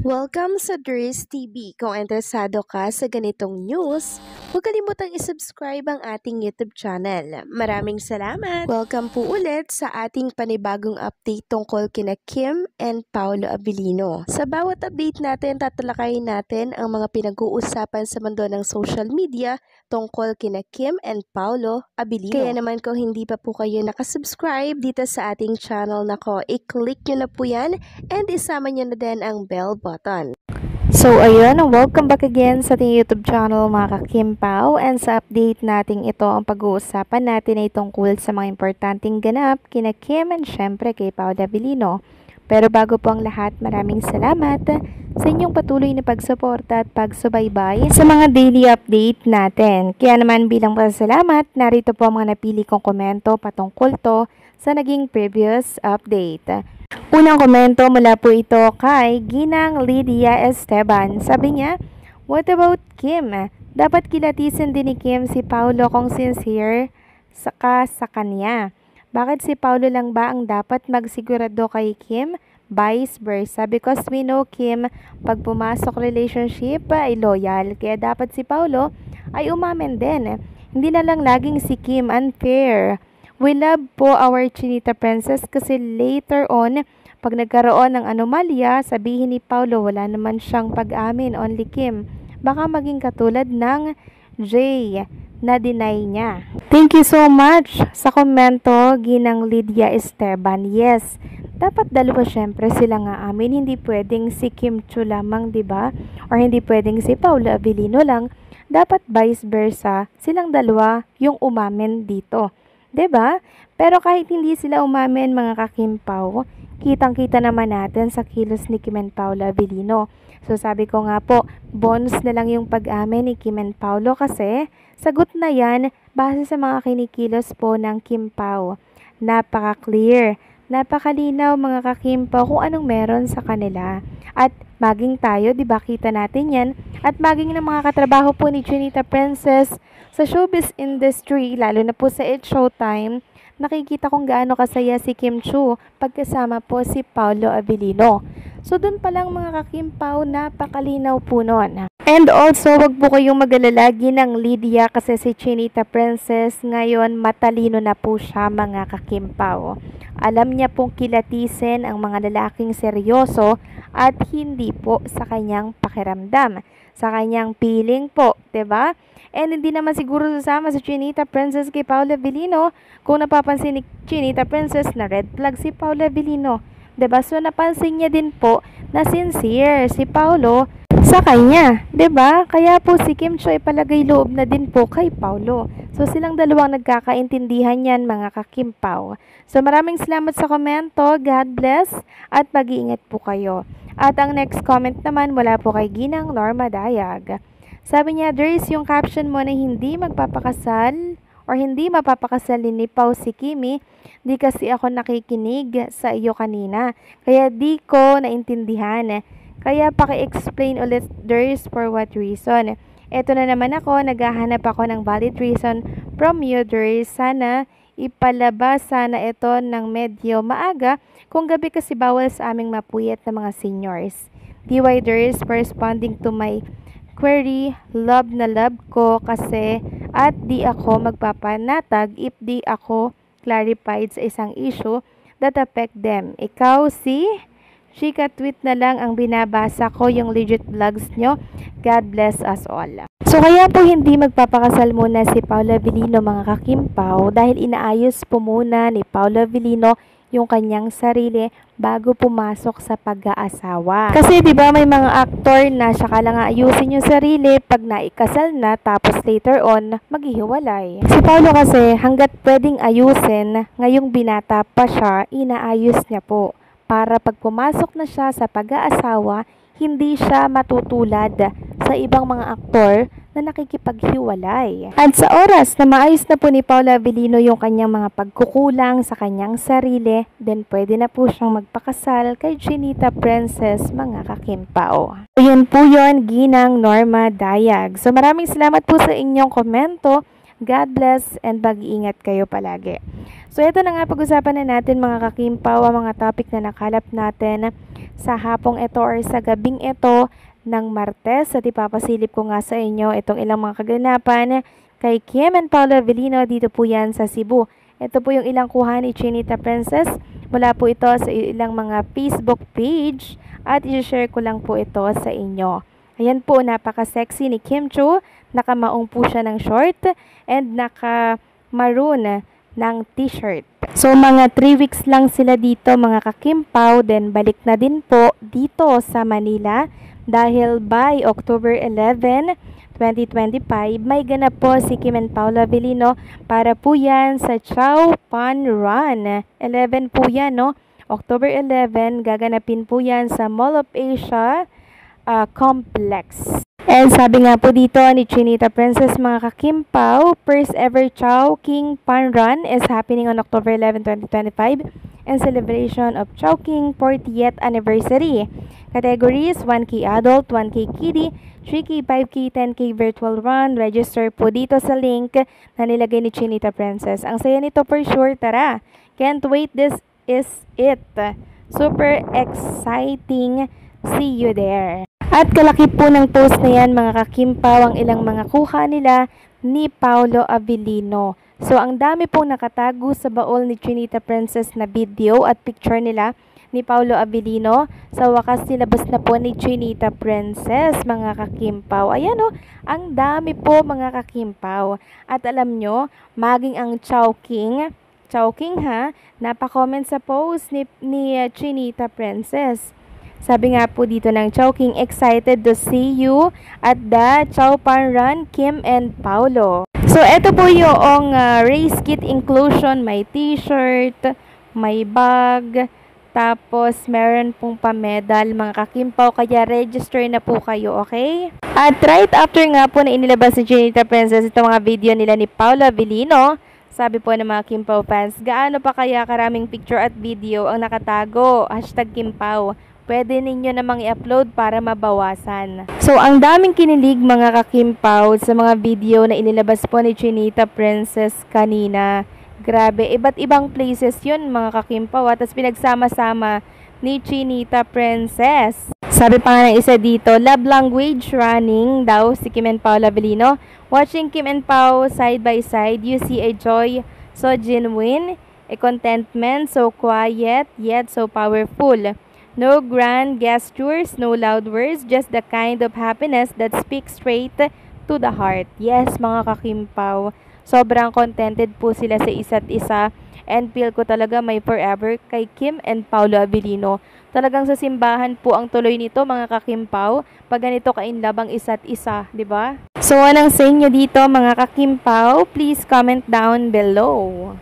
Welcome sa Dries TV. Kung interesado ka sa ganitong news, huwag kalimutang isubscribe ang ating YouTube channel. Maraming salamat! Welcome po ulit sa ating panibagong update tungkol kina Kim and Paolo Abilino. Sa bawat update natin, tatalakayin natin ang mga pinag-uusapan sa mundo ng social media tungkol kina Kim and Paolo Abilino. Kaya naman kung hindi pa po kayo nakasubscribe dito sa ating channel nako, i-click nyo na po yan and isama nyo na din ang bell button. So ayun, welcome back again sa ating YouTube channel mga ka-Kim Pao, and sa update nating ito ang pag-uusapan natin ay tungkol sa mga importanteng ganap kina Kim and syempre kay Paolo Abilino. Pero bago po ang lahat, maraming salamat sa inyong patuloy na pagsuporta at pagsubaybay sa mga daily update natin. Kaya naman bilang pasalamat, narito po ang mga napili kong komento patungkol to sa naging previous update. Unang komento mula po ito kay Ginang Lydia Esteban. Sabi niya, "What about Kim? Dapat kilatisin din ni Kim si Paolo kung sincere sa kanya. Bakit si Paolo lang ba ang dapat magsigurado kay Kim? Vice versa, because we know Kim pag pumasok relationship ay loyal. Kaya dapat si Paolo ay umamin din. Hindi na lang laging si Kim, unfair. We love po our Chinita Princess kasi later on, pag nagkaroon ng anomalya, sabihin ni Paolo wala naman siyang pag-amin, only Kim. Baka maging katulad ng Jay na deny niya." Thank you so much sa komento, Ginang Lydia Esteban. Yes, dapat dalawa syempre sila nga amin. Hindi pwedeng si Kim Chiu lamang, diba? Or hindi pwedeng si Paolo Abilino lang. Dapat vice versa, silang dalawa yung umamin dito. 'Di ba? Pero kahit hindi sila umamin mga ka-Kim Pao, kitang-kita naman natin sa kilos ni Kim and Paolo Abilino. So sabi ko nga po, bonus na lang yung pag-amin ni Kim and Paolo kasi sagot na yan base sa mga kinikilos po ng Kim Pao. Napaka-clear, napakalinaw mga ka-Kim Pao kung anong meron sa kanila. At maging tayo, di ba, kita natin yan. At maging ng mga katrabaho po ni Chinita Princess sa showbiz industry, lalo na po sa It's Showtime, nakikita kung gaano kasaya si Kim Chiu pagkasama po si Paolo Abilino. So dun pa lang mga ka-Kim Pao, napakalinaw po nun. And also, wag po kayong mag-alala ng Lydia kasi si Chinita Princess ngayon matalino na po siya mga ka-Kim Pao. Alam niya pong kilatisin ang mga lalaking seryoso at hindi po sa kanyang pakiramdam, sa kanyang feeling po, 'di ba? And hindi naman siguro sasama si Chinita Princess kay Paolo Abilino kung napapansin ni Chinita Princess na red flag si Paolo Abilino. 'Di ba? So napansin niya din po na sincere si Paolo sa kanya, 'di ba? Kaya po si Kim Chiu ay palagay loob na din po kay Paolo. So silang dalawang nagkakaintindihan yan mga ka-Kim Pao. So maraming salamat sa komento. God bless at mag-iingat po kayo. At ang next comment naman mula po kay Ginang Norma Dayag. Sabi niya, "There is yung caption mo na hindi magpapakasal or hindi mapapakasalin ni Pao si Kimi. Di kasi ako nakikinig sa iyo kanina. Kaya di ko naintindihan. Kaya paki-explain ulit, there is for what reason. Eto na naman ako, naghahanap ako ng valid reason from you, there is. Sana ipalabas sana ito ng medyo maaga kung gabi kasi bawal sa aming mapuyat na mga seniors. DY, there is responding to my query, love na love ko kasi at di ako magpapanatag if di ako clarified sa isang issue that affect them. Ikaw si Chika tweet na lang ang binabasa ko yung legit vlogs nyo. God bless us all." So kaya po hindi magpapakasal muna si Paolo Abilino mga ka-Kim Pao dahil inaayos po muna ni Paolo Abilino yung kanyang sarili bago pumasok sa pag-aasawa. Kasi 'di ba may mga aktor na siya lang ayusin yung sarili pag naikasal na tapos later on maghihiwalay. Si Paolo kasi hangga't pwedeng ayusin, ngayong binata pa siya, inaayos niya po para pag pumasok na siya sa pag-aasawa, hindi siya matutulad sa ibang mga aktor na nakikipaghiwalay. At sa oras na maayos na po ni Paolo Abilino yung kanyang mga pagkukulang sa kanyang sarili, then pwede na po siyang magpakasal kay Chinita Princess mga ka-Kim Pao. Ayun po yun, Ginang Norma Dayag. So maraming salamat po sa inyong komento. God bless and mag-iingat kayo palagi. So ito na nga, pag-usapan na natin mga kakimpaw ang mga topic na nakalap natin sa hapong ito or sa gabing ito ng Martes. At ipapasilip ko nga sa inyo itong ilang mga kaganapan kay Kim and Paolo Avellino dito po yan sa Cebu. Ito po yung ilang kuha ni Chinita Princess. Mula po ito sa ilang mga Facebook page at i-share ko lang po ito sa inyo. Ayan po, napaka-sexy ni Kim Chiu. Nakamaong po siya ng short and naka-maroon ng t-shirt. So mga 3 weeks lang sila dito mga kakimpaw, then balik na din po dito sa Manila dahil by October 11, 2025, may ganap po si Kim and Paolo Avellino para po yan sa Chow Pan Run. 11 po yan, no? October 11, gaganapin po yan sa Mall of Asia Complex. And sabi nga po dito ni Chinita Princess mga kakimpaw, first ever Chowking Pan Run is happening on October 11, 2025 in celebration of Chowking 40th anniversary. Categories 1K adult, 1K kiddie, 3K, 5K, 10K virtual run. Register po dito sa link na nilagay ni Chinita Princess. Ang saya nito for sure, tara. Can't wait, this is it. Super exciting. See you there. At kalaki po ng post na yan mga kakimpaw ang ilang mga kuha nila ni Paolo Avellino. So ang dami pong nakatago sa baol ni Chinita Princess na video at picture nila ni Paolo Avellino. Sa wakas nilabas na po ni Chinita Princess mga kakimpaw. Ayan o, ang dami po mga kakimpaw. At alam nyo, maging ang Chowking ha, napakomment sa post ni Chinita Princess. Sabi nga po dito ng Chowking, excited to see you at the Chow Pan Run, Kim and Paolo. So, eto po yung race kit inclusion. May t-shirt, may bag, tapos meron pong pa-medal mga kakimpaw. Kaya register na po kayo, okay? At right after nga po na inilabas ni Chinita Princess itong mga video nila ni Paolo Avellino, sabi po ng mga Kimpaw fans, gaano pa kaya karaming picture at video ang nakatago? #Kimpaw. Pwede ninyo namang i-upload para mabawasan. So, ang daming kinilig mga kakimpaw sa mga video na inilabas po ni Chinita Princess kanina. Grabe, iba't ibang places yun mga kakimpaw at tas pinagsama-sama ni Chinita Princess. Sabi pa nga ng isa dito, love language running daw si Kim and Paolo Avellino. Watching Kim and Pao side by side, you see a joy so genuine, a contentment so quiet yet so powerful. No grand gestures, no loud words, just the kind of happiness that speaks straight to the heart. Yes, mga kakimpaw, sobrang contented po sila sa isa't isa and feel ko talaga may forever kay Kim and Paolo Avellino. Talagang sa simbahan po ang tuloy nito mga kakimpaw pag ganito ka-inlove ang isa't isa, di ba? So anong sa inyo dito mga kakimpaw? Please comment down below.